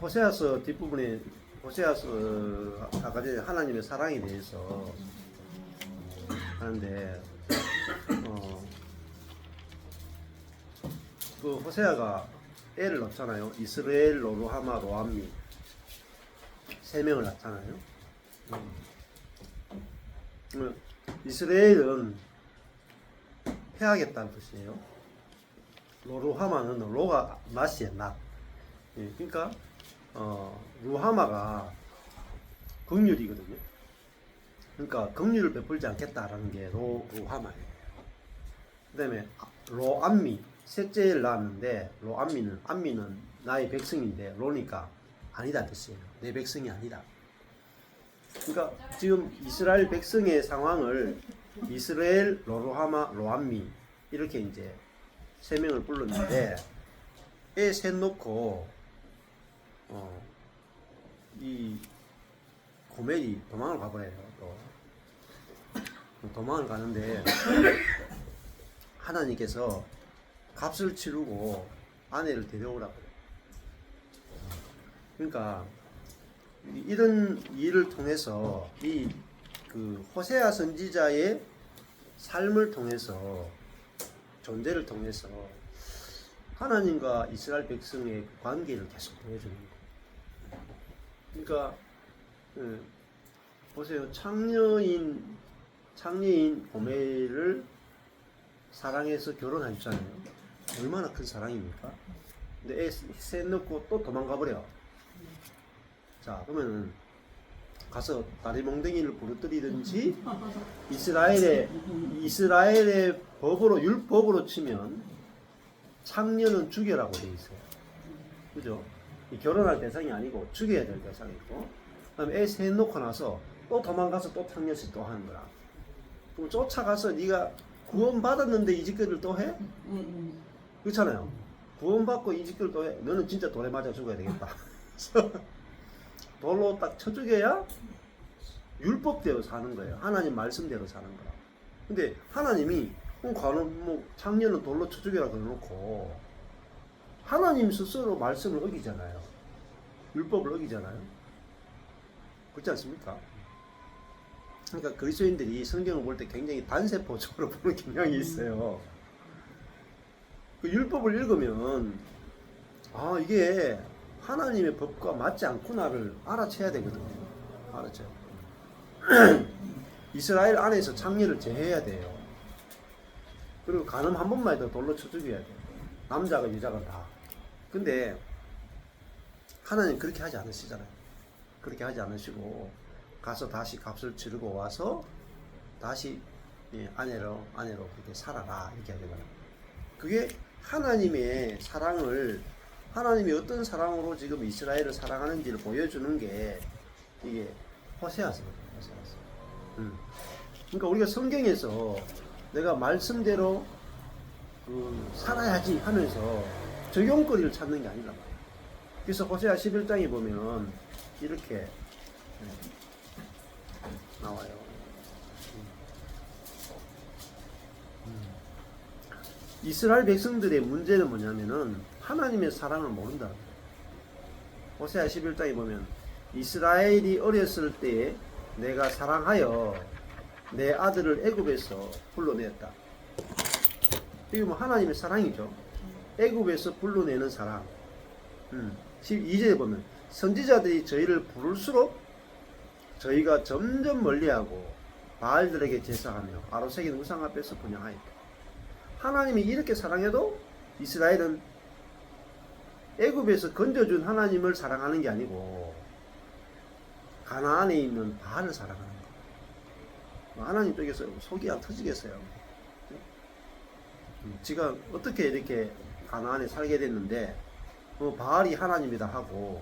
호세아서 뒷부분에 호세아서 아까 전에 하나님의 사랑에 대해서 하는데 그 호세아가 애를 낳잖아요. 이스라엘, 로루하마, 로암미 세 명을 낳잖아요. 이스라엘은 패하겠다는 뜻이에요. 로루하마는 로가 낫이에요, 낫. 예, 그러니까 루하마가 긍휼이거든요. 그러니까 긍휼을 베풀지 않겠다라는 게 로하마예요. 그다음에 로암미 셋째를 낳았는데 암미는 나의 백성인데 로니까 아니다 뜻이에요. 내 백성이 아니다. 그러니까 지금 이스라엘 백성의 상황을 이스라엘, 로루하마, 로암미 이렇게 이제 세 명을 불렀는데 애 셋 놓고 이 고멜이 도망을 가버려요. 또 도망을 가는데 하나님께서 값을 치르고 아내를 데려오라고 그래요. 그러니까 이런 일을 통해서 이 그 호세아 선지자의 삶을 통해서 존재를 통해서 하나님과 이스라엘 백성의 관계를 계속 보여주는 거예요. 그러니까 보세요. 창녀인 고멜을 사랑해서 결혼하셨잖아요. 얼마나 큰 사랑입니까? 근데 애 셋 넣고 또 도망가 버려. 자, 그러면은 가서 다리 몽둥이를 부러뜨리든지 이스라엘의 법으로 율법으로 치면 창녀는 죽여라고 돼 있어요. 그죠? 결혼할 대상이 아니고 죽여야 될 대상이고, 그다음에 애 셋 놓고 나서 또 도망가서 또 창녀짓 또 하는 거라. 그럼 쫓아가서 네가 구원받았는데 이 짓거리를 또 해? 그렇잖아요. 구원받고 이 짓거리를 또 해? 너는 진짜 돌에 맞아 죽어야 되겠다. 돌로 딱 쳐 죽여야 율법대로 사는 거예요. 하나님 말씀대로 사는 거라. 근데 하나님이 창녀는 돌로 쳐 죽여라 그러놓고 하나님 스스로 말씀을 어기잖아요. 율법을 어기잖아요. 그렇지 않습니까? 그러니까 그리스도인들이 성경을 볼 때 굉장히 단세포적으로 보는 경향이 있어요. 그 율법을 읽으면 이게 하나님의 법과 맞지 않구나를 알아채야 되거든요. 알아채요. 이스라엘 안에서 창녀를 제해야 돼요. 그리고 간음 한 번만 해도 돌로 쳐 죽여야 돼요. 남자가 여자가 다. 근데 하나님 그렇게 하지 않으시잖아요. 그렇게 하지 않으시고 가서 다시 값을 치르고 와서 다시 아내로 그렇게 살아라 이렇게 하잖아요. 그게 하나님의 사랑을 하나님이 어떤 사랑으로 지금 이스라엘을 사랑하는지를 보여주는 게 이게 호세아서거든요. 그러니까 우리가 성경에서 내가 말씀대로 살아야지 하면서 적용거리를 찾는 게 아니란 말이에요. 그래서 호세아 11장에 보면 이렇게 나와요. 이스라엘 백성들의 문제는 뭐냐면은 하나님의 사랑을 모른다. 호세아 11장에 보면 이스라엘이 어렸을 때에 내가 사랑하여 내 아들을 애굽에서 불러내었다. 이게 뭐 하나님의 사랑이죠. 애굽에서 불러내는 사랑. 12절에 보면 선지자들이 저희를 부를수록 저희가 점점 멀리하고 바알들에게 제사하며 아로새긴 우상 앞에서 분향하였다. 하나님이 이렇게 사랑해도 이스라엘은 애굽에서 건져준 하나님을 사랑하는 게 아니고 가나안에 있는 바알을 사랑하는 거예요. 하나님 쪽에서 속이 안 터지겠어요. 지가 어떻게 이렇게 가나안에 살게 됐는데 바알이 하나님이다 하고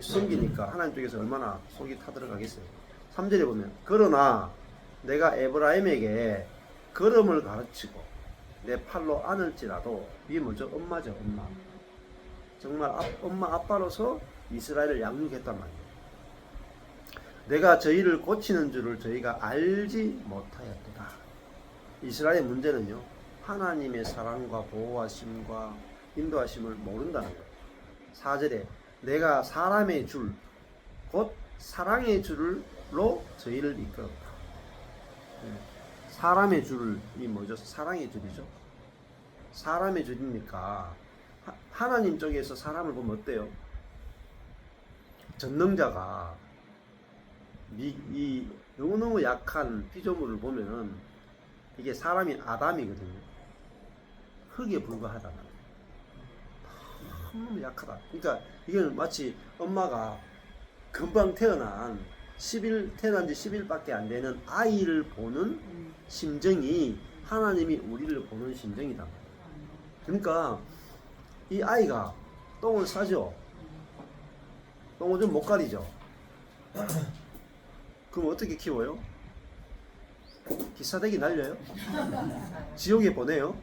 섬기니까 하나님 쪽에서 얼마나 속이 타들어가겠어요. 3절에 보면 그러나 내가 에브라임에게 걸음을 가르치고 내 팔로 안을지라도 이게 먼저 엄마죠. 엄마. 정말 엄마 아빠로서 이스라엘을 양육했단 말이에요. 내가 저희를 고치는 줄을 저희가 알지 못하였도다. 이스라엘의 문제는요, 하나님의 사랑과 보호하심과 인도하심을 모른다는 거예요. 4절에 내가 사람의 줄, 곧 사랑의 줄로 저희를 이끌었다. 사람의 줄이 뭐죠? 사랑의 줄이죠. 사람의 줄이니까 하나님 쪽에서 사람을 보면 어때요? 전능자가 이 너무너무 약한 피조물을 보면은 이게 사람이 아담이거든요. 흙에 불과하다. 너무 약하다. 그러니까 이건 마치 엄마가 금방 태어난 태어난 지 10일밖에 안 되는 아이를 보는 심정이 하나님이 우리를 보는 심정이다. 그러니까 이 아이가 똥을 싸죠. 똥을 좀 못 가리죠. 그럼 어떻게 키워요? 기사대기 날려요? 지옥에 보내요?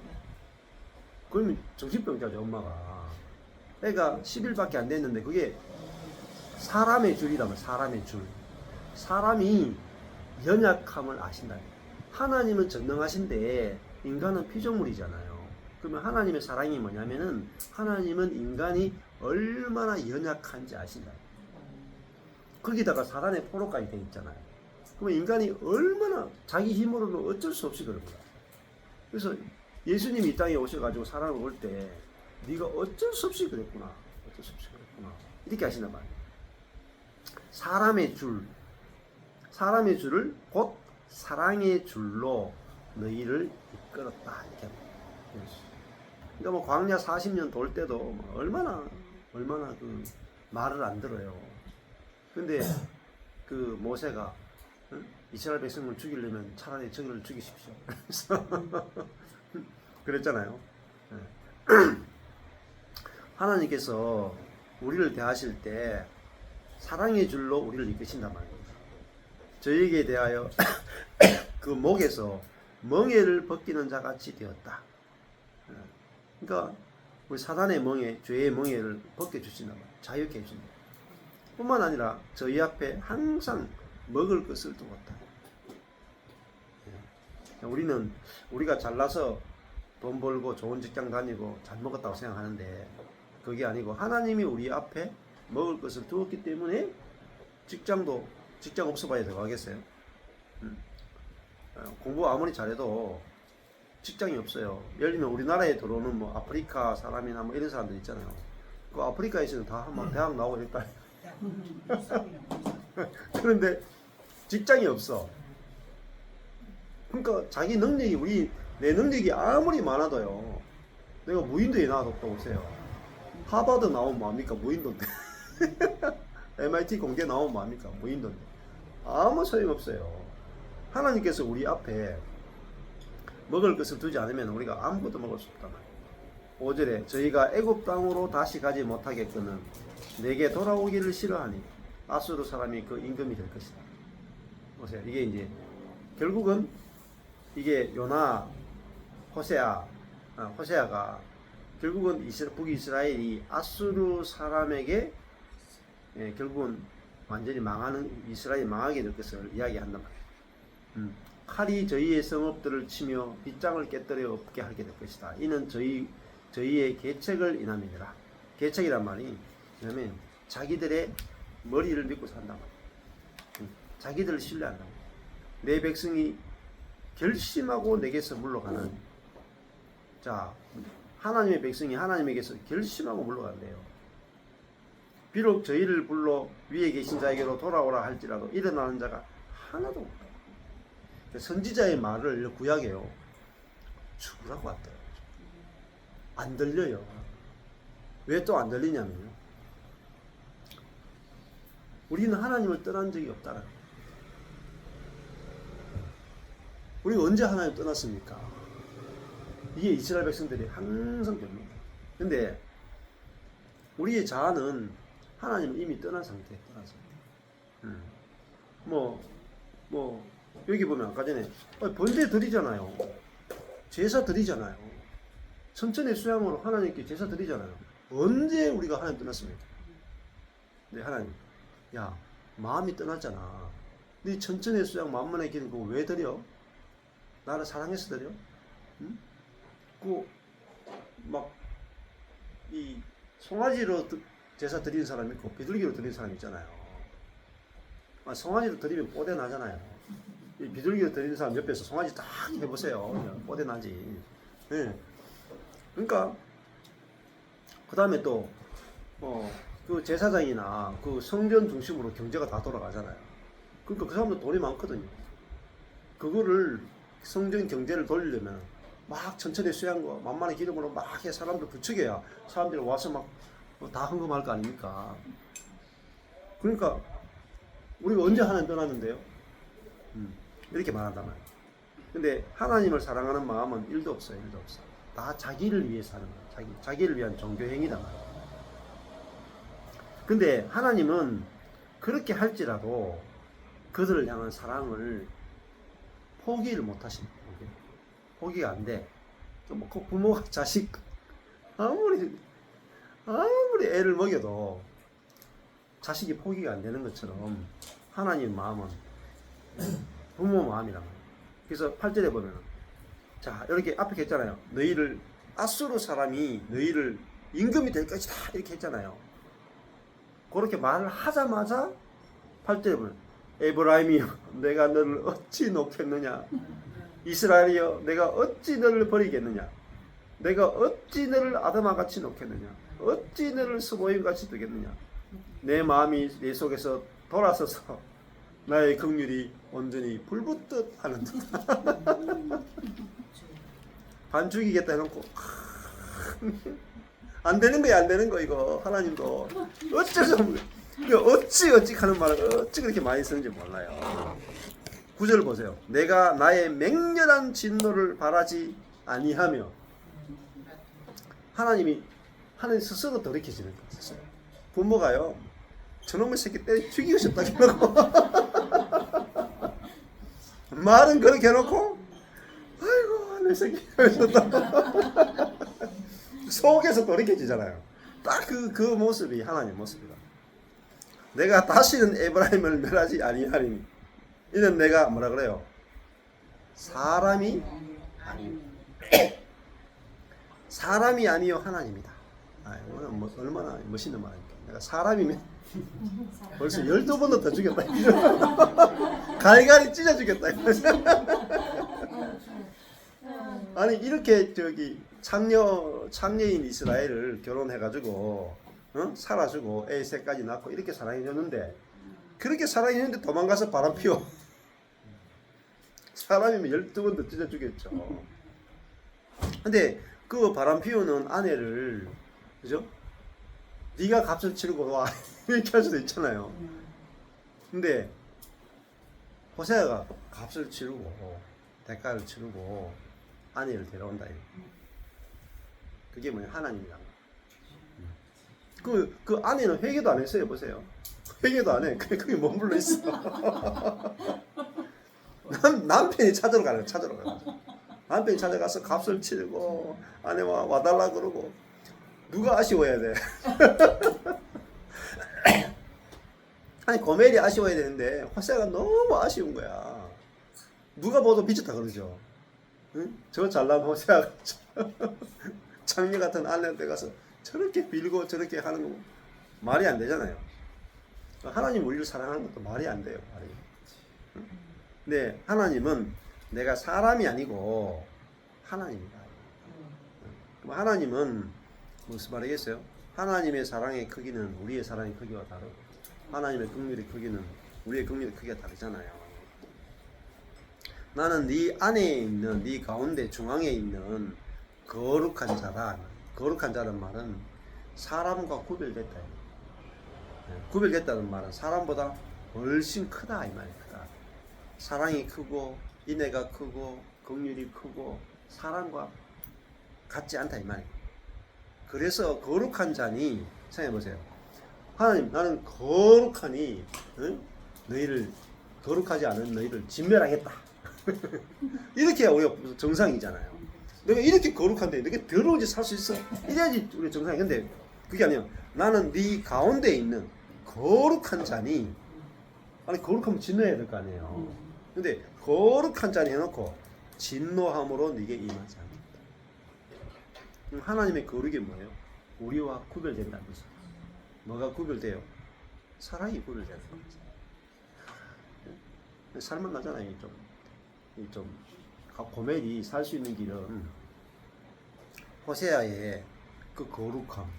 그러면 정신병자죠, 엄마가. 애가 10일밖에 안 됐는데 그게 사람의 줄이라면 사람의 줄. 사람이 연약함을 아신다. 하나님은 전능하신데 인간은 피조물이잖아요. 그러면 하나님의 사랑이 뭐냐면은 하나님은 인간이 얼마나 연약한지 아신다. 거기다가 사단의 포로까지 돼 있잖아요. 그러면 인간이 얼마나 자기 힘으로는 어쩔 수 없이 그런 거야. 그래서 예수님이 이 땅에 오셔가지고 사람을 볼 때 네가 어쩔 수 없이 그랬구나. 어쩔 수 없이 그랬구나. 이렇게 하신단 말이에요. 사람의 줄을 곧 사랑의 줄로 너희를 이끌었다. 이렇게 합니다. 그러니까 뭐 광야 40년 돌 때도 얼마나 그 말을 안 들어요. 근데 그 모세가 이스라엘 백성을 죽이려면 차라리 저기를 죽이십시오. 그랬잖아요. 하나님께서 우리를 대하실 때 사랑의 줄로 우리를 이끄신단 말입니다. 저희에게 대하여 그 목에서 멍에를 벗기는 자 같이 되었다. 그러니까 우리 사단의 멍에, 죄의 멍에를 벗겨주신단 말이에요. 자유케 해준다. 뿐만 아니라 저희 앞에 항상 먹을 것을 두었다. 우리가 잘나서 돈 벌고 좋은 직장 다니고 잘 먹었다고 생각하는데 그게 아니고 하나님이 우리 앞에 먹을 것을 두었기 때문에 직장 없어 봐야 들어가겠어요? 공부 아무리 잘해도 직장이 없어요. 예를 들면 우리나라에 들어오는 뭐 아프리카 사람이나 뭐 이런 사람들 있잖아요. 그 아프리카에서는 다 한번 대학 나오고 이랬다. 그런데 직장이 없어. 그러니까 자기 능력이 내 능력이 아무리 많아도요. 내가 무인도에 나와뒀다 오세요. 하버드 나오면 뭐합니까? 무인도인데. MIT 공대 나오면 뭐합니까? 무인도인데. 아무 소용없어요. 하나님께서 우리 앞에 먹을 것을 두지 않으면 우리가 아무것도 먹을 수 없단 말이에요. 5절에 저희가 애굽 땅으로 다시 가지 못하겠거늘 내게 돌아오기를 싫어하니 아수르 사람이 그 임금이 될 것이다. 보세요. 이게 이제 결국은 이게 요나 호세아가 결국은 북이스라엘이 아수르 사람에게 결국은 완전히 이스라엘이 망하게 될 것을 이야기한단 말이에요. 칼이 저희의 성읍들을 치며 빗장을 깨뜨려 없게 하게 될 것이다. 이는 저희의 계책을 인함이니라. 계책이란 말이 왜냐면 자기들의 머리를 믿고 산단 말이에요. 자기들을 신뢰한다. 내 백성이 결심하고 내게서 물러가는 자 하나님의 백성이 하나님에게서 결심하고 물러간대요. 비록 저희를 불러 위에 계신 자에게로 돌아오라 할지라도 일어나는 자가 하나도 없다. 선지자의 말을 구약해요. 죽으라고 왔대요. 안 들려요. 왜 또 안 들리냐면요. 우리는 하나님을 떠난 적이 없다는 거예요. 우리가 언제 하나님을 떠났습니까? 이게 이스라엘 백성들이 항상 됩니다. 근데 우리의 자아는 하나님을 이미 떠난 상태에 여기 보면 아까 전에 번제 드리잖아요. 제사 드리잖아요. 천천의 수양으로 하나님께 제사 드리잖아요. 언제 우리가 하나님 떠났습니까? 네, 하나님, 야, 마음이 떠났잖아. 네 천천의 수양 만만의 기름 그거 왜 드려? 나를 사랑해서 드려? 응? 이 송아지로 제사 드리는 사람 있고 비둘기로 드리는 사람 있잖아요. 송아지로 드리면 뽀대 나잖아요. 이 비둘기로 드리는 사람 옆에서 송아지 딱 해보세요. 뽀대 나지. 네. 그러니까 그 다음에 또 그 제사장이나 그 성전 중심으로 경제가 다 돌아가잖아요. 그러니까 그 사람도 돈이 많거든요. 그거를 성전 경제를 돌리려면 막 천천히 수양거 만만한 기름으로 막 해 사람들 부추겨야 사람들이 와서 막 다 헌금할 거 아닙니까? 그러니까 우리가 언제 하나님 떠났는데요? 이렇게 말한단 말이에요. 근데 하나님을 사랑하는 마음은 1도 없어요. 1도 없어. 다 자기를 위해서 하는 거예요. 자기를 위한 종교 행위단 말이에요. 근데 하나님은 그렇게 할지라도 그들을 향한 사랑을 포기를 못 하십니다. 포기가 안 돼. 뭐 부모가 자식 아무리 애를 먹여도 자식이 포기가 안 되는 것처럼 하나님 마음은 부모 마음이란 말이에요. 그래서 8절에 보면 자 이렇게 앞에 했잖아요. 너희를 아수르 사람이 너희를 임금이 될 것이다 이렇게 했잖아요. 그렇게 말을 하자마자 8절에 보면 에브라임이여 내가 너를 어찌 놓겠느냐 이스라엘이여 내가 어찌 너를 버리겠느냐 내가 어찌 너를 아담아같이 놓겠느냐 어찌 너를 스보임같이 두겠느냐 내 마음이 내 속에서 돌아서서 나의 긍휼이 온전히 불붙듯 하는 듯 반 죽이겠다 해놓고 안 되는 거야 안 되는 거 이거 하나님도 어쩔 수 없는 어찌 하는 말을 어찌 그렇게 많이 쓰는지 몰라요. 9절 보세요. 내가 나의 맹렬한 진노를 바라지 아니하며 하나님 스스로 돌이켜지는 거예요. 스스로. 부모가요 저놈의 새끼 때려 죽이고 싶다 해놓고 말은 그렇게 해놓고 아이고 내 새끼 속에서 돌이켜지잖아요. 딱 그 모습이 하나님 모습이다. 내가 다시는 에브라임을 멸하지 아니하리니 이는 내가 뭐라 그래요? 사람이 아니요 하나님이다. 얼마나 멋있는 말입니까? 내가 사람이면 벌써 12번도 더 죽였다. 갈갈이 찢어 죽였다. 아니 이렇게 창녀인 이스라엘을 결혼해가지고 살아주고 애 셋까지 낳고 이렇게 사랑해줬는데 그렇게 사랑했는데 도망가서 바람 피워. 사람이면 12번도 찢어 주겠죠. 근데 그 바람 피우는 아내를 그죠? 네가 값을 치르고 와 이렇게 할 수도 있잖아요. 근데 호세아가 값을 치르고 대가를 치르고 아내를 데려온다. 그게 뭐냐 하나님이란 거. 그 아내는 회개도 안 했어요. 보세요. 회개도 안 해. 그게 머물러 있어. 남편이 찾으러 가요. 남편이 찾아가서 값을 치르고 아내와 와달라 그러고 누가 아쉬워야 돼. 아니 고멜이 아쉬워야 되는데 호세아가 너무 아쉬운 거야. 누가 봐도 미쳤다 그러죠. 응? 저 잘난 호세아가 장녀 같은 아내한테 가서 저렇게 빌고 저렇게 하는 거 말이 안 되잖아요. 하나님 우리를 사랑하는 것도 말이 안 돼요. 응? 근데 하나님은 내가 사람이 아니고 하나님이다. 그럼 하나님은 무슨 말이겠어요? 하나님의 사랑의 크기는 우리의 사랑의 크기와 다르고 하나님의 긍휼의 크기는 우리의 긍휼의 크기가 다르잖아요. 나는 네 안에 있는 네 가운데 중앙에 있는 거룩한 자다. 거룩한 자는 말은 사람과 구별됐다. 구별됐다는 말은 사람보다 훨씬 크다 이 말이야. 크다. 사랑이 크고 인애가 크고 긍휼이 크고 사람과 같지 않다 이 말이야. 그래서 거룩한 자니 생각해 보세요. 하나님 나는 거룩하니 너희를 거룩하지 않은 너희를 진멸하겠다. 이렇게 우리가 정상이잖아요. 내가 이렇게 거룩한데 이렇게 더러운 짓 살 수 있어? 이래야지 우리 정상이. 근데 그게 아니에요. 나는 네 가운데 있는 거룩한 자니 아니 거룩하면 진노해야 될 거 아니에요. 근데 거룩한 자니 해놓고 진노함으로 네게 임하지 않겠다. 하나님의 거룩이 뭐예요? 우리와 구별된다는 것이에요. 뭐가 구별돼요? 사랑이 구별되는 거예요. 살만 나잖아요. 좀 고멜이 살 수 있는 길은 호세아의 그 거룩함,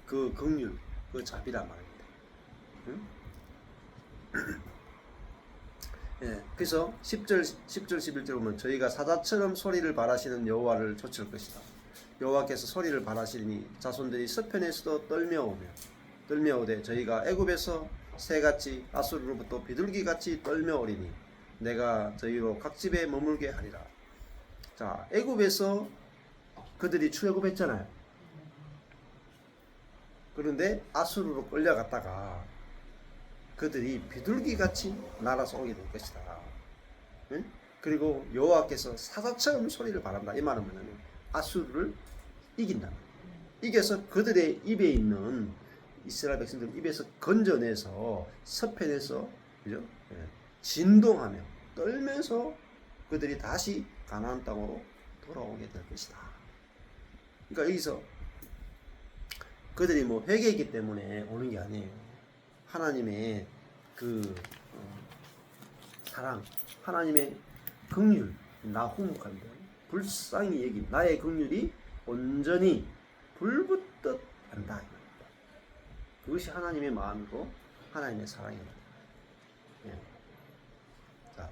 그 긍휼, 그 자비란 말입니다. 응? 예, 그래서 10절 11절 보면 저희가 사자처럼 소리를 발하시는 여호와를 좇을 것이다. 여호와께서 소리를 발하시니 자손들이 서편에서도 떨며오되 저희가 애굽에서 새같이 아수르로부터 비둘기같이 떨며오리니 내가 저희로 각 집에 머물게 하리라. 자, 애굽에서 그들이 출애굽했잖아요. 그런데 아수르로 끌려갔다가 그들이 비둘기같이 날아서 오게 될 것이다. 응? 그리고 여호와께서 사자처럼 소리를 바란다. 이 말은 뭐냐면 아수르를 이긴다. 이겨서 그들의 입에 있는 이스라엘 백성들 입에서 건져내서 서편에서 그죠? 진동하며 떨면서 그들이 다시 가나안 땅으로 돌아오게 될 것이다. 그러니까 여기서 그들이 뭐 회개했기 때문에 오는 게 아니에요. 하나님의 그 사랑, 하나님의 긍휼, 나훔간다. 불쌍히 여긴 나의 긍휼이 온전히 불붙듯 한다. 그것이 하나님의 마음이고 하나님의 사랑입니다. 예. 자,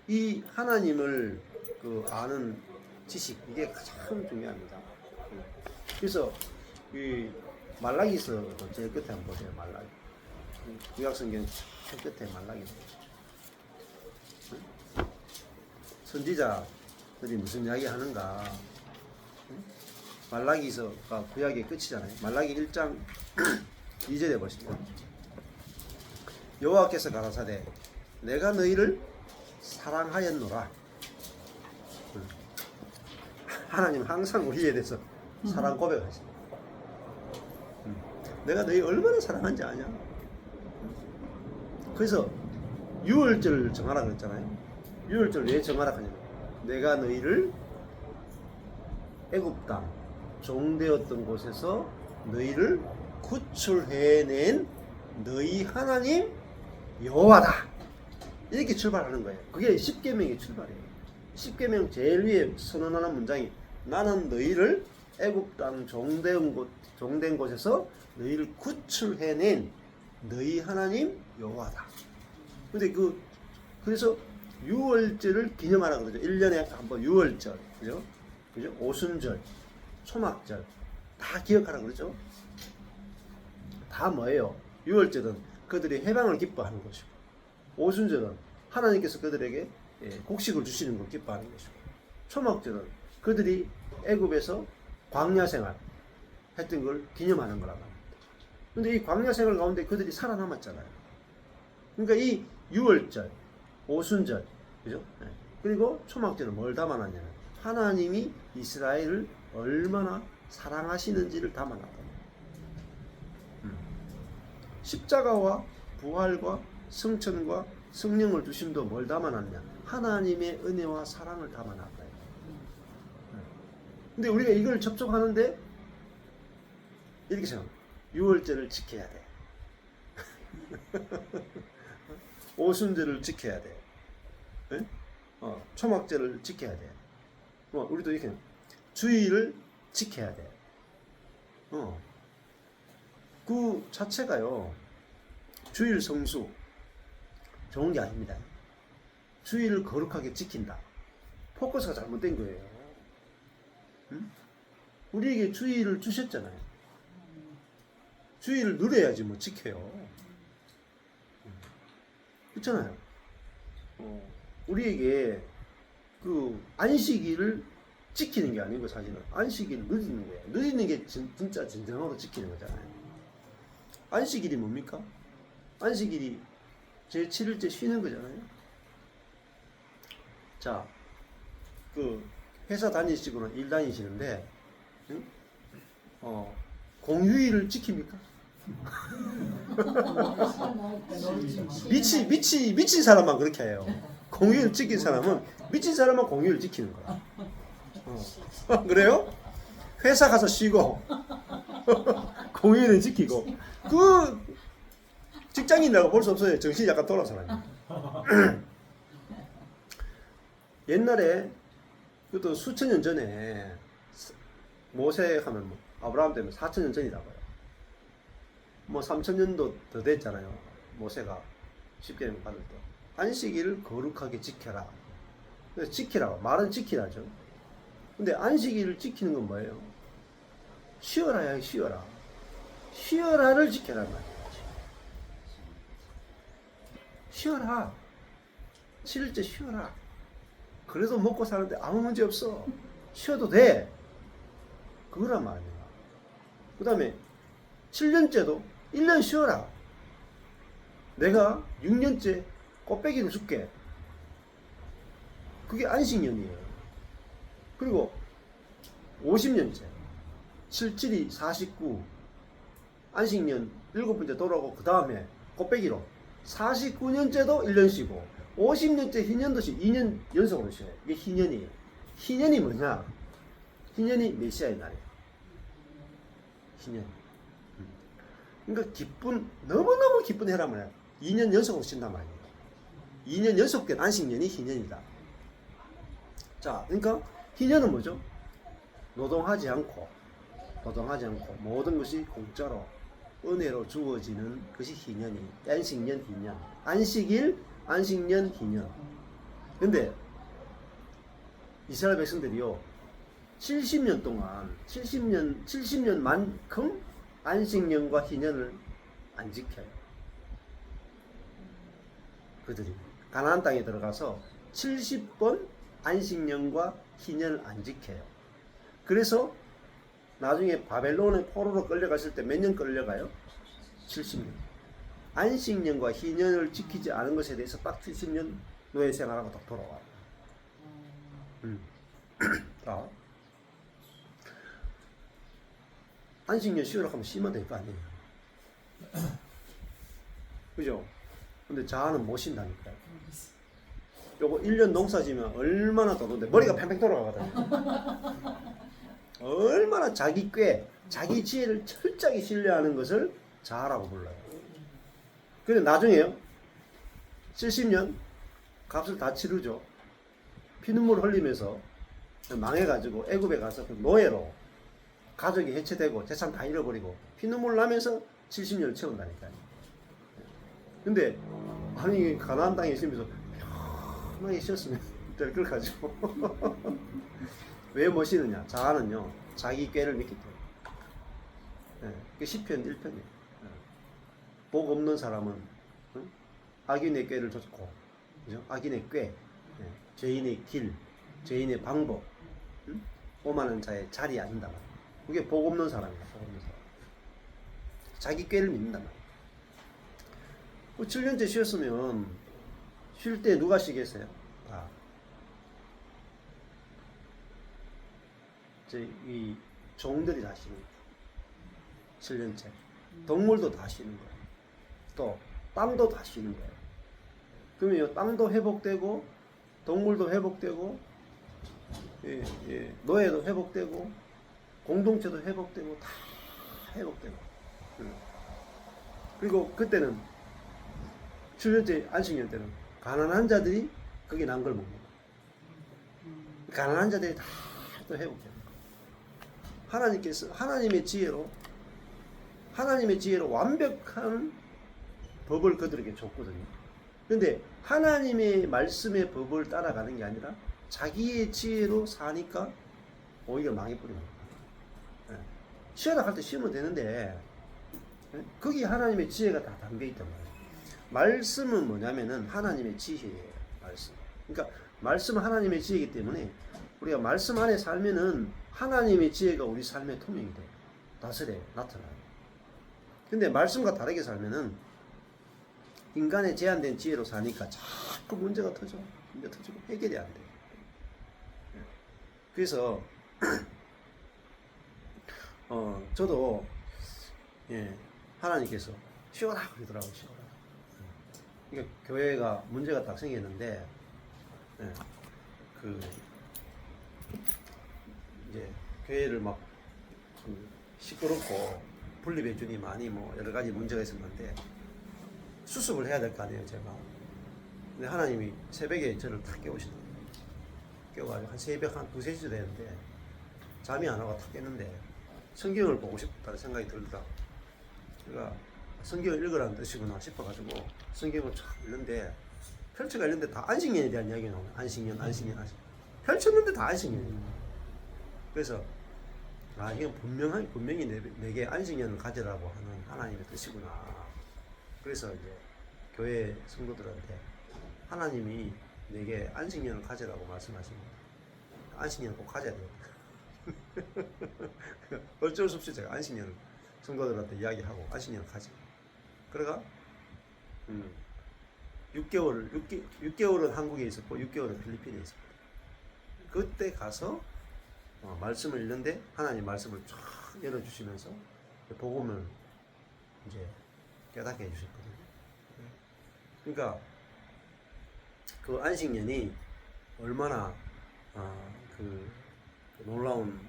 이 하나님을 그 아는 지식, 이게 가장 중요합니다. 그래서 이 말라기서 제일 끝에 한번 보세요. 말라기. 구약성경 제일 끝에 말라기. 선지자들이 무슨 이야기 하는가? 말라기서가 구약의 끝이잖아요. 말라기 1장 2절에 보시면 여호와께서 가라사대 내가 너희를 사랑하였노라. 하나님 항상 우리에 대해서 사랑 고백하십니다. 내가 너희 얼마나 사랑한지 아냐? 그래서 유월절을 정하라 그랬잖아요. 유월절 왜 정하라 하냐면 내가 너희를 애굽 땅 종되었던 곳에서 너희를 구출해낸 너희 하나님 여호와다. 이렇게 출발하는 거예요. 그게 십계명의 출발이에요. 십계명 제일 위에 선언하는 문장이 나는 너희를 애굽 땅 종된 곳에서 너희를 구출해낸 너희 하나님 여호와다. 근데 그래서 유월절을 기념하라 그러죠. 1년에 한번 유월절, 그죠? 오순절, 초막절 다 기억하라 그러죠. 다 뭐예요? 유월절은 그들이 해방을 기뻐하는 것이고, 오순절은 하나님께서 그들에게 곡식을 주시는 걸 기뻐하는 것이고, 초막절은 그들이 애굽에서 광야 생활 했던 걸 기념하는 거라고 합니다. 근데 이 광야 생활 가운데 그들이 살아남았잖아요. 그러니까 이 유월절, 오순절, 그죠? 그리고 초막절은 뭘 담아놨냐면 하나님이 이스라엘을 얼마나 사랑하시는지를 담아놨다. 십자가와 부활과 성천과 성령을 주심도 뭘 담아놨냐? 하나님의 은혜와 사랑을 담아놨다. 근데 우리가 이걸 접촉하는데 이렇게 생각합니다. 유월절을 지켜야 돼. 오순절을 지켜야 돼. 네? 초막절을 지켜야 돼. 우리도 이렇게 주의를 지켜야 돼. 그 자체가요. 주일 성수 좋은 게 아닙니다. 주일을 거룩하게 지킨다. 포커스가 잘못된 거예요. 응? 우리에게 주일을 주셨잖아요. 주일을 누려야지 뭐 지켜요. 그렇잖아요. 우리에게 그 안식일을 지키는 게 아니고 사실은 안식일을 누리는 거예요. 누리는 게 진짜 진정으로 지키는 거잖아요. 안식일이 뭡니까? 안식일이 제7일째 쉬는 거잖아요. 자, 그 회사 다니시거나 일 다니시는데 응? 공휴일을 지킵니까? 미친 사람만 그렇게 해요. 공휴일 지킨 사람은 미친 사람만 공휴일 지키는 거야. 그래요? 회사 가서 쉬고 공휴일은 지키고 그 직장인이라고 볼 수 없어요. 정신이 약간 돌아온 사람이. 옛날에 그것도 수천 년 전에 모세 하면 뭐 아브라함 때문에 4,000년 전이라고요. 뭐 3,000년도 더 됐잖아요. 모세가 십계명 받을 때 안식일을 거룩하게 지켜라. 그래서 지키라고 말은 지키라죠. 근데 안식일을 지키는 건 뭐예요? 쉬어라야 쉬어라. 쉬어라를 지켜라는 말이에요. 쉬어라. 7일째 쉬어라. 그래도 먹고 사는데 아무 문제 없어. 쉬어도 돼. 그거란 말이야. 그 다음에 7년째도 1년 쉬어라. 내가 6년째 꽃배기를 줄게. 그게 안식년이에요. 그리고 50년째 77이 49 안식년 7번째 돌아오고 그 다음에 꽃배기로 49년째도 1년 쉬고 50년째 희년도시 2년 연속으로 쉬어요. 이게 희년이에요. 희년이 뭐냐? 희년이 메시아의 날이에요. 희년. 그러니까 너무너무 기쁜 해란 말이야. 2년 연속으로 쉰단 말이에요. 2년 연속된 안식년이 희년이다. 자, 그러니까 희년은 뭐죠? 노동하지 않고 모든 것이 공짜로 은혜로 주어지는 것이 희년이. 안식년, 희년. 안식일, 안식년, 희년. 근데 이스라엘 백성들이요 70년 동안 70년만큼 안식년과 희년을 안 지켜요. 그들이 가나안 땅에 들어가서 70번 안식년과 희년을 안 지켜요. 그래서 나중에 바벨론의 포로로 끌려갔을 때 몇 년 끌려가요? 70년. 안식년과 희년을 지키지 않은 것에 대해서 딱 70년 노예 생활하고 딱 돌아와요. 자, 안식년 쉬우라고 하면 쉬면 될 거 아니에요. 그죠? 근데 자아는 못 쉰다니까요. 요거 1년 농사 지면 얼마나 더는데 머리가 팽팽 돌아가거든요. 얼마나 자기 지혜를 철저하게 신뢰하는 것을 자아라고 불러요. 근데 나중에요 70년 값을 다 치르죠. 피눈물 흘리면서 망해가지고 애굽에 가서 그 노예로 가족이 해체되고 재산 다 잃어버리고 피눈물 나면서 70년을 채운다니까요. 근데 아니 가나안 땅에 있으면서 편하게 쉬었으면 될 걸 가지고 왜 못 쉬느냐? 자아는요 자기 꾀를 믿기 때문에. 그 시편 1편이에요. 복 없는 사람은 악인의 꾀를 좇고, 그죠? 악인의 꾀, 죄인의 길, 죄인의 방법, 오만한 자의 자리에 앉는다 말이에요. 그게 복 없는 사람이에요. 복 없는 사람. 자기 꾀를 믿는단 말이에요. 7년째 쉬었으면 쉴 때 누가 쉬겠어요? 이 종들이 다 쉬는 거예요. 7년째. 동물도 다 쉬는 거예요. 또 땅도 다 쉬는 거예요. 그러면 땅도 회복되고 동물도 회복되고 노예도 회복되고 공동체도 회복되고 다 회복되고. 그리고 그때는 7년째 안식년 때는 가난한 자들이 거기 난 걸 먹는 거예요. 가난한 자들이 다 또 회복돼요. 하나님께서 하나님의 지혜로 완벽한 법을 그들에게 줬거든요. 그런데 하나님의 말씀의 법을 따라가는 게 아니라 자기의 지혜로 사니까 오히려 망해버리는 거예요. 쉬어라 할 때 쉬면 되는데 거기 하나님의 지혜가 다 담겨있단 말이에요. 말씀은 뭐냐면은 하나님의 지혜예요. 말씀. 그러니까 말씀은 하나님의 지혜이기 때문에 우리가 말씀 안에 살면은 하나님의 지혜가 우리 삶에 투명이 돼요. 다스려요. 나타나요. 근데 말씀과 다르게 살면은 인간의 제한된 지혜로 사니까 자꾸 문제가 터지고 해결이 안 돼요. 그래서 저도 하나님께서 쉬어라 그러더라고요. 쉬어라. 그러니까 교회가 문제가 딱 생겼는데 이제 교회를 막 시끄럽고 분리배준이 많이 뭐 여러 가지 문제가 있었는데 수습을 해야 될 거 아니에요, 제가. 근데 하나님이 새벽에 저를 탁 깨우시더라고요. 깨워가지고 한 새벽 한 2, 3시 되는데 잠이 안 와서 탁 깼는데 성경을 보고 싶다는 생각이 들더라고요. 제가 성경을 읽으라는 뜻이구나 싶어가지고 성경을 쫙 읽는데 펼쳐가 읽는데 다 안식년에 대한 이야기가 나오네. 안식년. 펼쳤는데 다 안식년이에요. 그래서 이건 분명히 내게 안식년을 가지라고 하는 하나님의 뜻이구나. 그래서 이제 교회 성도들한테 하나님이 내게 안식년을 가지라고 말씀하십니다. 안식년을 꼭 가져야 돼요. 어쩔 수 없이 제가 안식년을 성도들한테 이야기하고 안식년을 가지. 그래가 6개월은 한국에 있었고 6개월은 필리핀에 있었고 그때 가서 말씀을 읽는데 하나님 말씀을 쫙 열어주시면서 복음을 이제 깨닫게 해주셨거든요. 그러니까 그 안식년이 얼마나 그 놀라운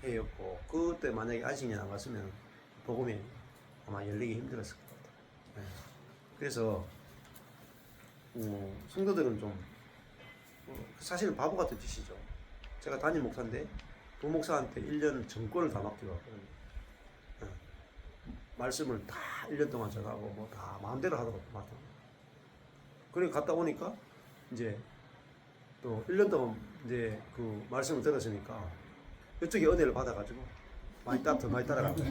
해였고 그때 만약에 안식년 안 갔으면 복음이 아마 열리기 힘들었을 것 같아요. 네. 그래서 성도들은 좀 사실은 바보 같은 짓이죠. 제가 담임 목사인데 부목사한테 1년 전권을 다 맡겨왔거든요. 네. 말씀을 다 1년 동안 전하고 뭐 다 마음대로 하도록 맡겨. 그리고 갔다 오니까 이제 또 1년 동안 이제 그 말씀을 들었으니까 이쪽에 은혜를 받아가지고 더 많이 따라가고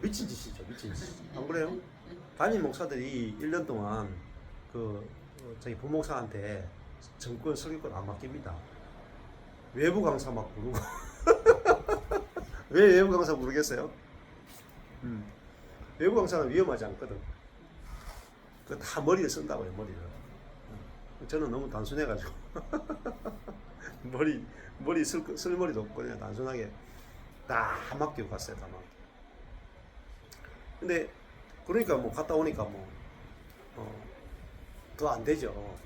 미친 짓이죠, 미친 짓. 안 그래요? 담임 목사들이 1년 동안 저희 부목사한테 정권 설교권 안 맡깁니다. 외부 강사 막 부르고 왜 외부 강사 부르겠어요? 외부 강사는 위험하지 않거든. 그 다 머리를 쓴다고요, 머리를. 저는 너무 단순해가지고 머리 쓸 머리도 없고 그냥 단순하게 다 맡기고 갔어요, 다 맡기고. 근데 그러니까 뭐 갔다 오니까 뭐 더 안 되죠.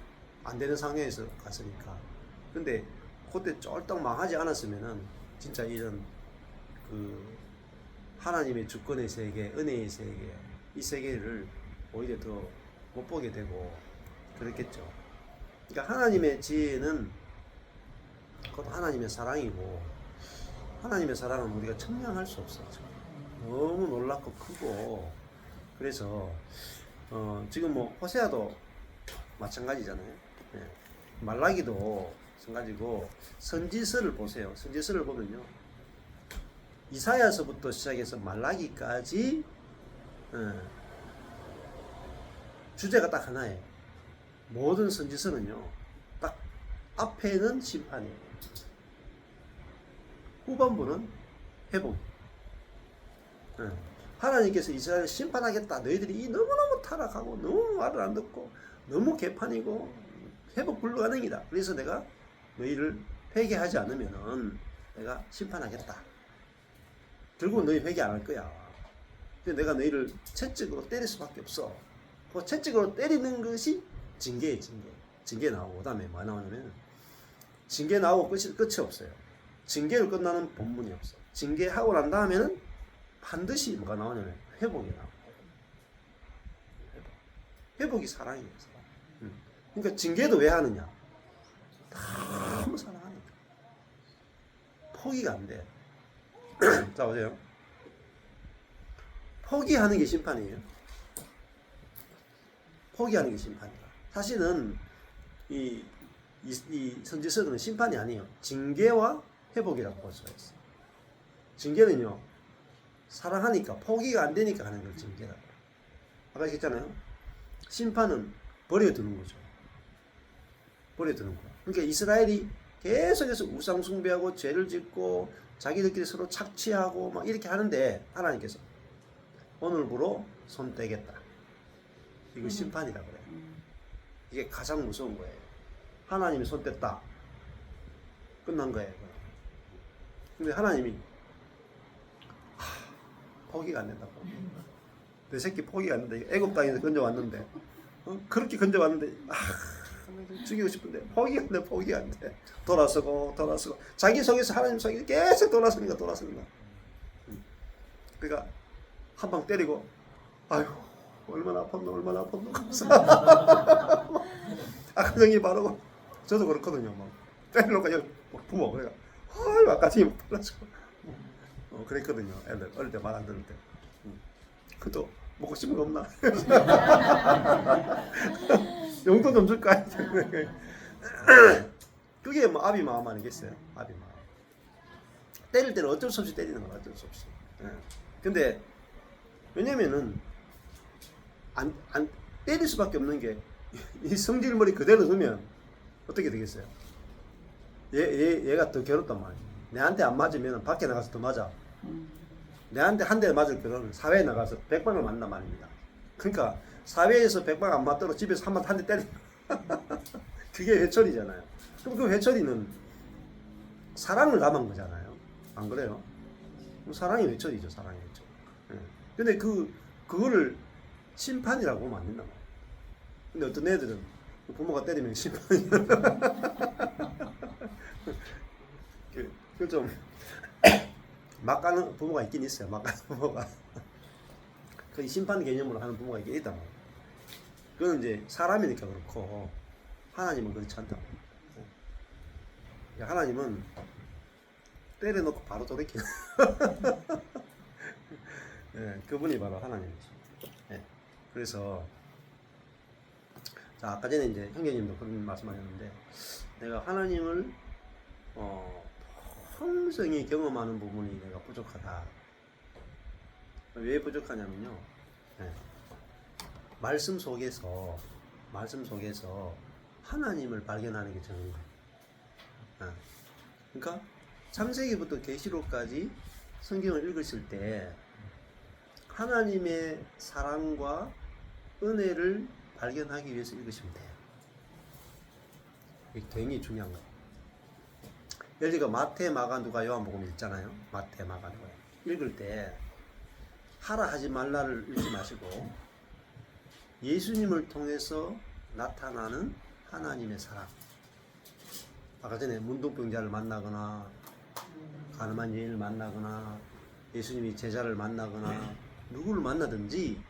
안 되는 상황에서 갔으니까. 근데 그때 쫄딱 망하지 않았으면은 진짜 이런 그 하나님의 주권의 세계, 은혜의 세계, 이 세계를 오히려 더 못 보게 되고 그랬겠죠. 그러니까 하나님의 지혜는 그것도 하나님의 사랑이고 하나님의 사랑은 우리가 측량할 수 없어요. 너무 놀랍고 크고 그래서 지금 뭐 호세아도 마찬가지잖아요. 네. 말라기도 마찬가지고 선지서를 보세요. 선지서를 보면요. 이사야서부터 시작해서 말라기까지 주제가 딱 하나예요. 모든 선지서는요. 딱 앞에는 심판이에요. 후반부는 회복. 하나님께서 이스라엘을 심판하겠다. 너희들이 너무너무 타락하고 너무 말을 안 듣고 너무 개판이고 회복 불가능이다. 그래서 내가 너희를 회개하지 않으면은 내가 심판하겠다. 결국은 너희 회개 안 할 거야. 근데 내가 너희를 채찍으로 때릴 수밖에 없어. 그 채찍으로 때리는 것이 징계예요, 징계. 징계 나오고 그다음에 뭐 나오냐면 징계 나오고 끝이 없어요. 징계를 끝나는 본문이 없어. 징계하고 난 다음에는 반드시 뭐가 나오냐면 회복이 나와요. 회복이 사랑이에요, 사랑. 그러니까 징계도 왜 하느냐? 너무 사랑하니까. 포기가 안 돼. 자, 보세요. 포기하는 게 심판이에요. 포기하는 게 심판이다. 사실은 이 선지서는 심판이 아니에요. 징계와 회복이라고 볼 수가 있어요. 징계는요, 사랑하니까 포기가 안 되니까 하는 걸 징계라고. 아까 얘기했잖아요. 심판은 버려두는 거죠. 버려두는 거야. 그러니까 이스라엘이 계속해서 우상 숭배하고 죄를 짓고 자기들끼리 서로 착취하고 막 이렇게 하는데 하나님께서 오늘부로 손 떼겠다. 이거 심판이라고 그래요. 이게 가장 무서운 거예요. 하나님이 손 뗐다. 끝난 거예요. 근데 하나님이 포기가 안 된다고. 내 새끼 포기가 안 된다. 애굽 땅에서 건져왔는데 그렇게 건져왔는데 죽이고 싶은데 포기가 안 돼. 돌아서고 자기 속에서 하나님 속에 계속 돌아서니까. 그러니까 한 방 때리고 아유 얼마나 아팠노 하면서 악성이 바르고 저도 그렇거든요. 막 때리려고 그냥 부모 그래가 아유 아까 지금 발라주고 그랬거든요. 애들 어릴 때 말 안 들을 때. 그것도 먹고 싶은 거 없나? 용돈 좀 줄까? 그게 뭐 아비 마음 아니겠어요? 아비 마음. 때릴 때는 어쩔 수 없이 때리는 거야. 어쩔 수 없이. 근데 왜냐면은 안 때릴 수밖에 없는 게 이 성질머리 그대로 두면 어떻게 되겠어요? 얘가 더 괴롭단 말이야. 내한테 안 맞으면 밖에 나가서 더 맞아. 내한테 한 대 맞을 거는 사회에 나가서 100방을 맞는단 말입니다. 그러니까 사회에서 100방 안 맞도록 집에서 한 대 때려. 그게 회초리잖아요. 그럼 그 회초리는 사랑을 담은 거잖아요. 안 그래요? 사랑이 회초리죠. 사랑이 회초리. 근데 그거를 심판이라고 보면 안 된단 말이에요. 근데 어떤 애들은 부모가 때리면 심판이야. 그 좀 막 가는 부모가 있긴 있어요. 막 가는 부모가. 그 심판 개념으로 하는 부모가 있긴 있단 말이에요. 그건 이제 사람이니까 그렇고 하나님은 그렇지 않다. 하나님은 때려놓고 바로 돌이키는 그분이 바로 하나님이죠. 그래서 자 아까 전에 이제 형제님도 그런 말씀하셨는데 내가 하나님을 평생이 경험하는 부분이 내가 부족하다. 왜 부족하냐면요. 말씀 속에서 하나님을 발견하는 게 저는 거예요. 그러니까 창세기부터 계시록까지 성경을 읽으실 때 하나님의 사랑과 은혜를 발견하기 위해서 읽으시면 돼요. 이게 굉장히 중요한 거예요. 예를 들어 마태, 마가, 누가, 요한복음 읽잖아요. 마태, 마가, 누가 읽을 때 하라 하지 말라를 읽지 마시고 예수님을 통해서 나타나는 하나님의 사랑. 아까 전에 문둥병자를 만나거나 가늠한 여인을 만나거나 예수님이 제자를 만나거나 누구를 만나든지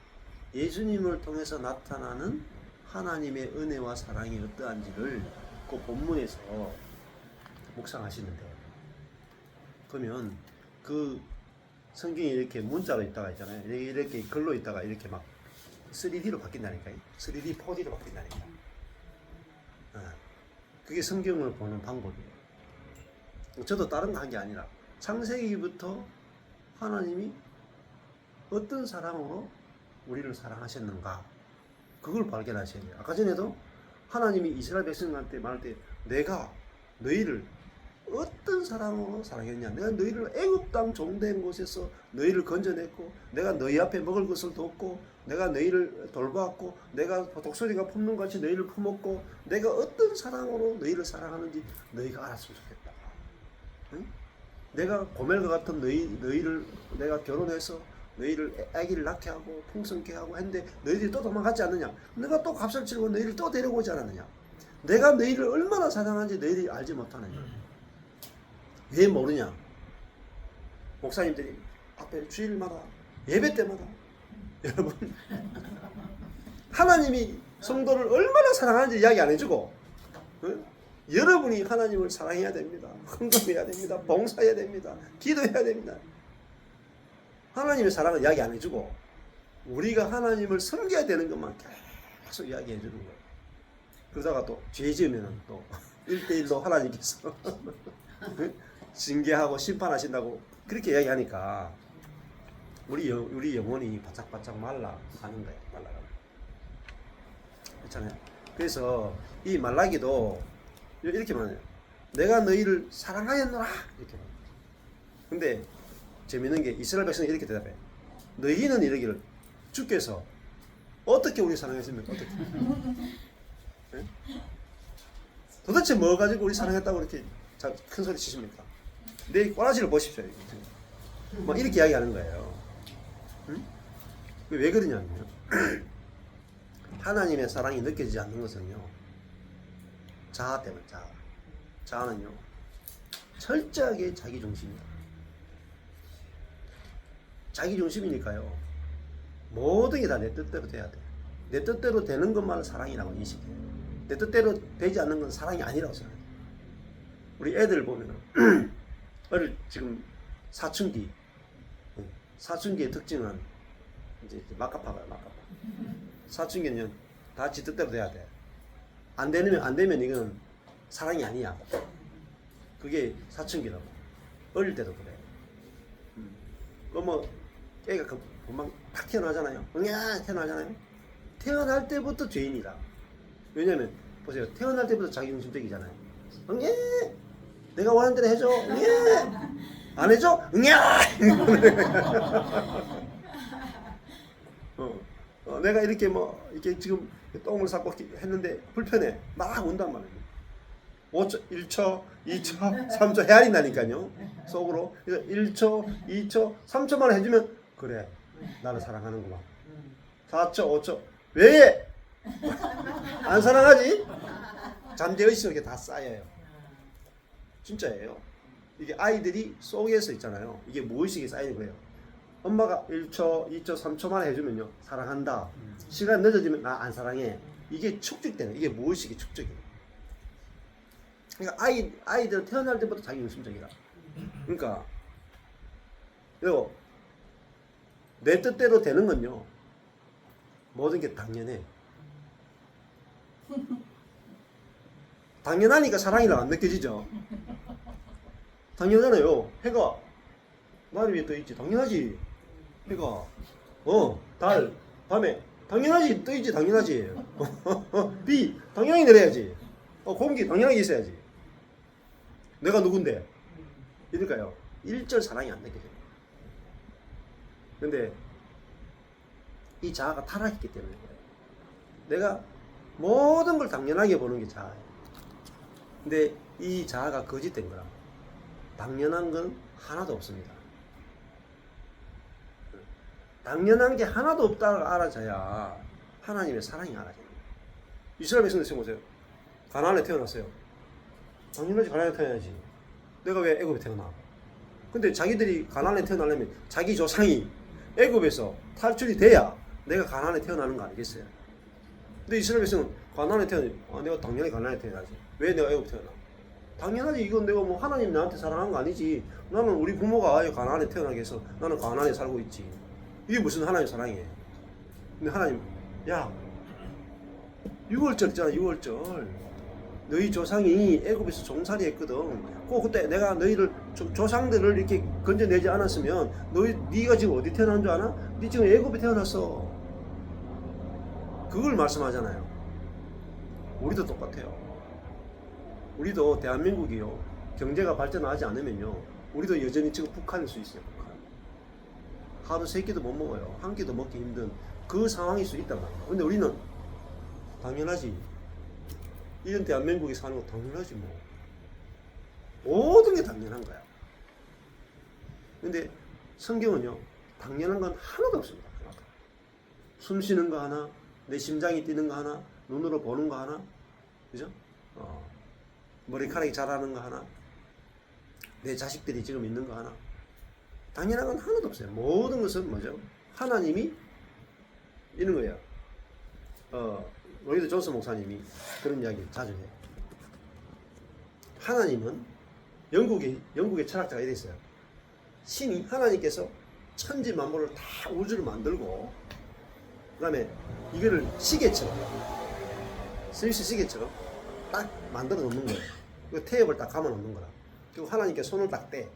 예수님을 통해서 나타나는 하나님의 은혜와 사랑이 어떠한지를 그 본문에서 묵상하시면 돼요. 그러면 그 성경이 이렇게 문자로 있다가 있잖아요. 이렇게 글로 있다가 이렇게 막 3D로 바뀐다니까요. 3D, 4D로 바뀐다니까. 그게 성경을 보는 방법이에요. 저도 다른 거 한 게 아니라 창세기부터 하나님이 어떤 사랑으로 우리를 사랑하셨는가 그걸 발견하셔야 돼요. 아까 전에도 하나님이 이스라엘 백성한테 말할 때 내가 너희를 어떤 사랑으로 사랑했냐. 내가 너희를 애굽 땅 종된 곳에서 너희를 건져냈고 내가 너희 앞에 먹을 것을 뒀고 내가 너희를 돌보았고 내가 독수리가 품는 같이 너희를 품었고 내가 어떤 사랑으로 너희를 사랑하는지 너희가 알았으면 좋겠다. 응? 내가 고멜과 같은 너희를 내가 결혼해서 너희를 아기를 낳게 하고 풍성케 하고 했는데 너희들이 또 도망갔지 않느냐. 내가 또 값을 치르고 너희를 또 데려오지 않았느냐. 내가 너희를 얼마나 사랑하는지 너희들이 알지 못하느냐. 왜 모르냐. 목사님들이 앞에 주일마다 예배 때마다 여러분 하나님이 성도를 얼마나 사랑하는지 이야기 안 해주고 여러분이 하나님을 사랑해야 됩니다. 헌금해야 됩니다. 봉사해야 됩니다. 기도해야 됩니다. 하나님의 사랑을 이야기 안 해주고 우리가 하나님을 섬겨야 되는 것만 계속 이야기해 주는 거예요. 그러다가 또 죄 지으면 또 1대1로 하나님께서 징계하고 심판하신다고 그렇게 이야기하니까 우리 영혼이 바짝바짝 말라가는 거예요. 말라가는. 그렇잖아요. 그래서 이 말라기도 이렇게 말해요. 내가 너희를 사랑하였노라 이렇게 말해요. 근데 재밌는 게 이스라엘 백성이 이렇게 대답해요. 너희는 이러기를 주께서 어떻게 우리 사랑했습니까? 어떻게? 네? 도대체 뭐 가지고 우리 사랑했다고 이렇게 큰 소리 치십니까? 내 꼬라지를 보십시오. 막 이렇게 이야기하는 거예요. 응? 왜 그러냐면요. 하나님의 사랑이 느껴지지 않는 것은요. 자아 때문에 자아. 자아는요 철저하게 자기 중심이다. 자기 중심이니까요 모든 게 다 내 뜻대로 돼야 돼. 내 뜻대로 되는 것만을 사랑이라고 인식해요. 내 뜻대로 되지 않는 건 사랑이 아니라고 생각해요. 우리 애들 보면은 지금 사춘기, 사춘기의 특징은 이제 막가파가요. 막가파. 사춘기는 다 지 뜻대로 돼야 돼. 안 되면 이건 사랑이 아니야. 그게 사춘기라고. 어릴 때도 그래. 뭐 애가 금방 탁 태어나잖아요. 응야 태어나잖아요. 태어날 때부터 죄인이다. 왜냐면 보세요. 태어날 때부터 자기중심적이잖아요. 응예 내가 원하는 대로 해줘. 응예 안 해줘. 응야 내가 이렇게 이렇게 지금 똥을 쌌고 했는데 불편해. 막 온단 말이에요. 5초, 1초, 2초, 3초 헤아린다니까요. 속으로. 그래서 1초, 2초, 3초만 해주면 그래 나를 사랑하는구만. 4초, 5초 왜 안 사랑하지? 잠재의식 속에 다 쌓여요. 진짜예요. 이게 아이들이 속에서 있잖아요. 이게 무의식에 쌓이는 거예요. 엄마가 1초, 2초, 3초만 해주면요 사랑한다. 시간 늦어지면 나 안 사랑해. 이게 축적되는, 이게 무의식의 축적이에요. 그러니까 아이들은 태어날 때부터 자기 중심적이다. 그러니까 그리고 내 뜻대로 되는 건요 모든 게 당연해. 당연하니까 사랑이라고 안 느껴지죠. 당연하잖아요. 해가 날 위에 떠 있지. 당연하지. 해가 달 밤에 당연하지 떠 있지. 당연하지. 비 당연히 내려야지. 공기 당연하게 있어야지. 내가 누군데? 이러니까요. 일절 사랑이 안 느껴져요. 근데 이 자아가 타락했기 때문에 그래요. 내가 모든 걸 당연하게 보는 게 자아예요. 근데 이 자아가 거짓된 거라. 당연한 건 하나도 없습니다. 당연한 게 하나도 없다고 알아져야 하나님의 사랑이 알아져요. 이스라엘 백성들 보세요. 가나안에 태어났어요. 당연하지 가나안에 태어나야지. 내가 왜 애굽에 태어나? 근데 자기들이 가나안에 태어나려면 자기 조상이 애굽에서 탈출이 돼야 내가 가나안에 태어나는 거 아니겠어요? 근데 이스라엘 백성은 가나안에 태어나. 내가 당연히 가나안에 태어나지. 왜 내가 애굽에 태어나? 당연하지. 이건 내가 뭐 하나님 나한테 사랑한 거 아니지. 나는 우리 부모가 가나안에 태어나게 해서 나는 가나안에 살고 있지. 이게 무슨 하나님 사랑이에요? 근데 하나님, 야, 6월절 있잖아. 6월절. 너희 조상이 애굽에서 종살이 했거든. 그때 내가 너희를 조상들을 이렇게 건져내지 않았으면 네가 지금 어디 태어난 줄 아나? 네 지금 애굽에 태어났어. 그걸 말씀하잖아요. 우리도 똑같아요. 우리도 대한민국이요. 경제가 발전하지 않으면요. 우리도 여전히 지금 북한일 수 있어요. 북한. 하루 3끼도 못 먹어요. 한 끼도 먹기 힘든 그 상황일 수 있단 말이에요. 근데 우리는 당연하지. 이런 대한민국에 사는 거 당연하지 뭐. 모든 게 당연한 거야. 근데 성경은요. 당연한 건 하나도 없습니다. 숨 쉬는 거 하나, 내 심장이 뛰는 거 하나, 눈으로 보는 거 하나, 그죠? 머리카락이 자라는 거 하나, 내 자식들이 지금 있는 거 하나. 당연한 건 하나도 없어요. 모든 것은 뭐죠? 하나님이 있는 거예요. 로이드 존스 목사님이 그런 이야기를 자주 해요. 하나님은 영국의 철학자가 이래 있어요. 신이 하나님께서 천지 만물을 다 우주를 만들고 그 다음에 이거를 시계처럼 스위스 시계처럼 딱 만들어 놓는 거예요. 그 테이프를 딱 감아 놓는 거라. 그리고 하나님께 손을 딱 떼.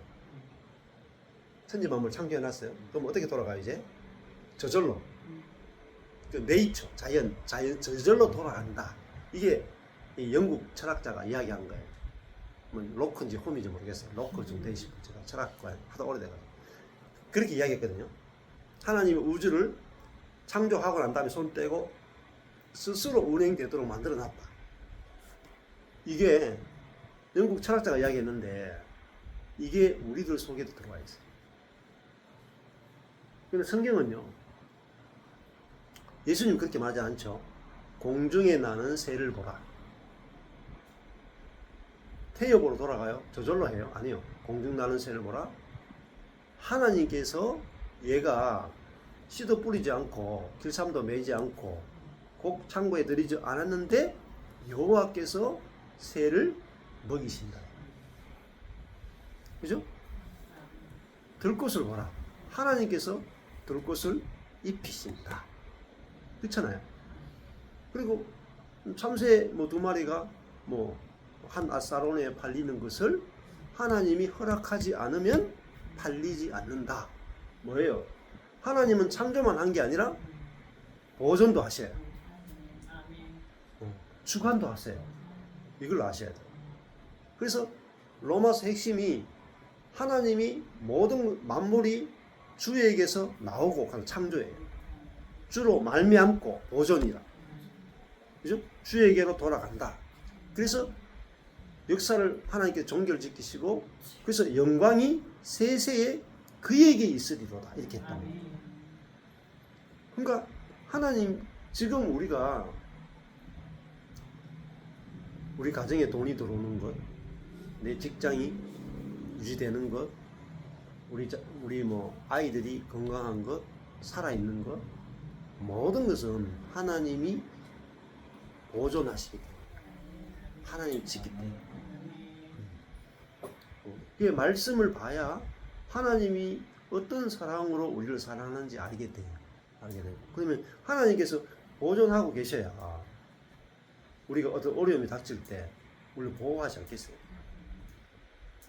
천지 만물 창조해 놨어요. 그럼 어떻게 돌아가요 이제? 저절로. 그 네이처, 자연 저절로 돌아간다. 이게 이 영국 철학자가 이야기한 거예요. 뭐 로크인지 홈인지 모르겠어요. 로크 좀 되시고 제가 철학과 하도 오래돼가지고 그렇게 이야기했거든요. 하나님이 우주를 창조하고 난 다음에 손 떼고 스스로 운행되도록 만들어 놨다. 이게 영국 철학자가 이야기했는데 이게 우리들 속에도 들어와 있어요. 근데 성경은요. 예수님 그렇게 말하지 않죠. 공중에 나는 새를 보라. 태엽으로 돌아가요? 저절로 해요? 아니요. 공중 나는 새를 보라. 하나님께서 얘가 씨도 뿌리지 않고 길삼도 매지 않고 곡 창고에 들이지 않았는데 여호와께서 새를 먹이신다. 그죠? 들꽃을 보라. 하나님께서 들꽃을 입히신다. 그렇잖아요. 그리고 참새 뭐 2마리가 뭐 한 아사론에 팔리는 것을 하나님이 허락하지 않으면 팔리지 않는다. 뭐예요? 하나님은 창조만 한 게 아니라 보존도 하셔요. 주관도 하세요. 이걸 아셔야 돼요. 그래서 로마서 핵심이 하나님이 모든 만물이 주에게서 나오고 하는 창조예요. 주로 말미암고 보존이라. 그죠? 주에게로 돌아간다. 그래서 역사를 하나님께 종결지키시고 그래서 영광이 세세에 그에게 있으리로다. 이렇게 했다. 그러니까 하나님 지금 우리가 우리 가정에 돈이 들어오는 것, 내 직장이 유지되는 것, 우리 뭐 아이들이 건강한 것, 살아있는 것, 모든 것은 하나님이 보존하시기 때문에 하나님이 지키기 때문에 이 말씀을 봐야 하나님이 어떤 사랑으로 우리를 사랑하는지 알게 돼요. 그러면 하나님께서 보존하고 계셔야 우리가 어떤 어려움이 닥칠 때 우리를 보호하지 않겠어요.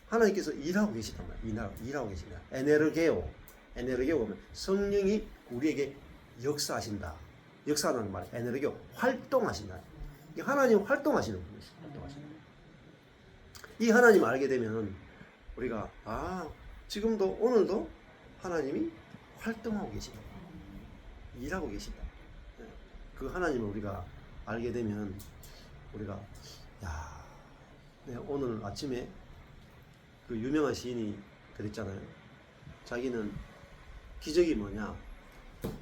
하나님께서 일하고 계시단 말이에요. 일하고 계시다. 에네르게오면 성령이 우리에게 역사하신다. 역사하는 말이에요. 에네르게오, 활동하신다. 하나님 활동하시는 분이시죠. 이 하나님 알게 되면 우리가 지금도 오늘도 하나님이 활동하고 계시다. 일하고 계시다. 그 하나님을 우리가 알게 되면 우리가 오늘 아침에 그 유명한 시인이 그랬잖아요. 자기는 기적이 뭐냐?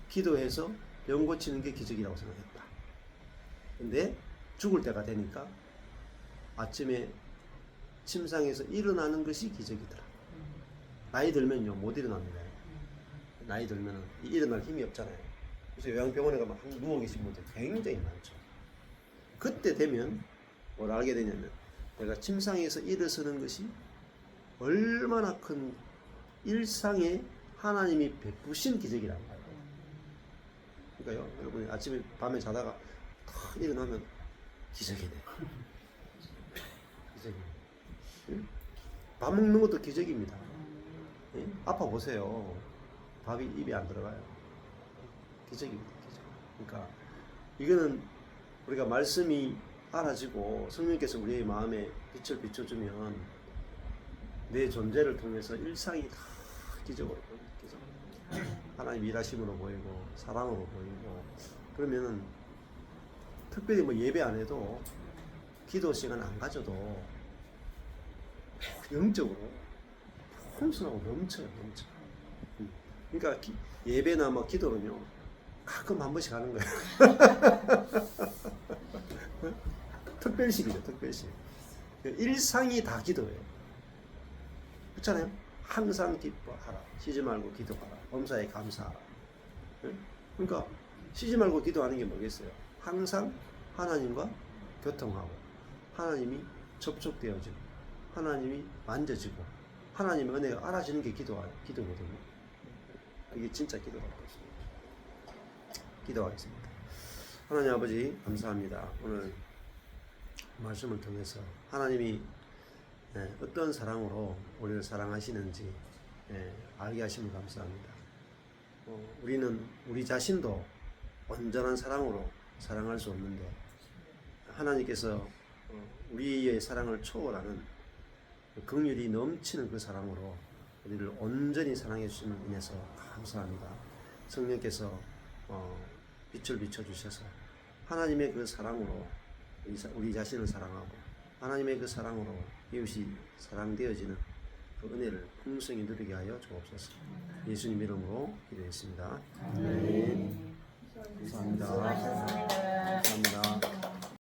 기도해서 병 고치는 게 기적이라고 생각했다. 근데 죽을 때가 되니까 아침에 침상에서 일어나는 것이 기적이더라. 나이 들면요 못 일어납니다. 나이 들면은 일어날 힘이 없잖아요. 그래서 요양병원에 가면 누워 계신 분들 굉장히 많죠. 그때 되면 뭘 알게 되냐면 내가 침상에서 일어서는 것이 얼마나 큰 일상에 하나님이 베푸신 기적이란 말이에요. 그러니까요, 여러분이 아침에 밤에 자다가 탁 일어나면 기적이네. 기적이네. 밥 먹는 것도 기적입니다. 아파 보세요. 밥이 입에 안 들어가요. 기적입니다. 기적. 그러니까 이거는 우리가 말씀이 알아지고 성령께서 우리의 마음에 빛을 비춰주면 내 존재를 통해서 일상이 다 기적으로 보입니다. 기적. 하나님 일하심으로 보이고 사랑으로 보이고 그러면은 특별히 뭐 예배 안 해도 기도 시간 안 가져도 영적으로 풍성하고 넘쳐요. 그러니까 예배나 뭐 기도는요 가끔 한 번씩 하는 거예요. 특별식이죠. 특별식. 일상이 다 기도예요. 그렇잖아요. 항상 기뻐하라. 쉬지 말고 기도하라. 범사에 감사하라. 그러니까 쉬지 말고 기도하는 게 뭐겠어요? 항상 하나님과 교통하고 하나님이 접촉되어지고 하나님이 만져지고 하나님의 은혜가 알아지는 게 기도거든요. 이게 진짜 기도라고 했습니다. 기도하겠습니다. 하나님 아버지 감사합니다. 오늘 말씀을 통해서 하나님이 어떤 사랑으로 우리를 사랑하시는지 알게 하시면 감사합니다. 우리는 우리 자신도 온전한 사랑으로 사랑할 수 없는데 하나님께서 우리의 사랑을 초월하는 긍휼이 넘치는 그 사랑으로 우리를 온전히 사랑해 주시는 인해서 감사합니다. 성령께서 빛을 비춰주셔서 하나님의 그 사랑으로 우리 자신을 사랑하고 하나님의 그 사랑으로 이웃이 사랑되어지는 그 은혜를 풍성히 누리게 하여 주옵소서. 예수님 이름으로 기도했습니다. 아멘. 감사합니다. 감사합니다.